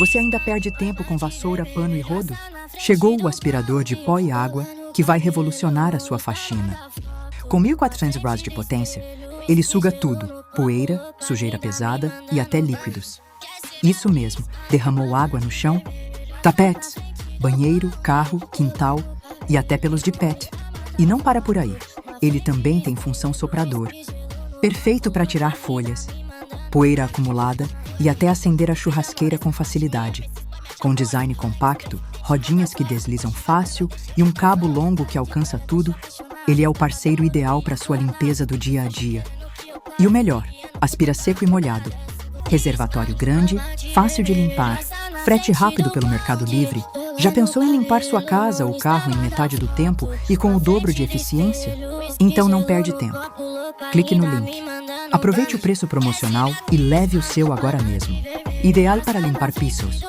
Você ainda perde tempo com vassoura, pano e rodo? Chegou o aspirador de pó e água que vai revolucionar a sua faxina. Com 1400 watts de potência, ele suga tudo, poeira, sujeira pesada e até líquidos. Isso mesmo, derramou água no chão, tapetes, banheiro, carro, quintal e até pelos de pet. E não para por aí, ele também tem função soprador. Perfeito para tirar folhas, poeira acumulada e até acender a churrasqueira com facilidade. Com design compacto, rodinhas que deslizam fácil e um cabo longo que alcança tudo, ele é o parceiro ideal para sua limpeza do dia a dia. E o melhor, aspira seco e molhado. Reservatório grande, fácil de limpar, frete rápido pelo Mercado Livre. Já pensou em limpar sua casa ou carro em metade do tempo e com o dobro de eficiência? Então não perde tempo. Clique no link. Aproveite o preço promocional e leve o seu agora mesmo. Ideal para limpar pisos,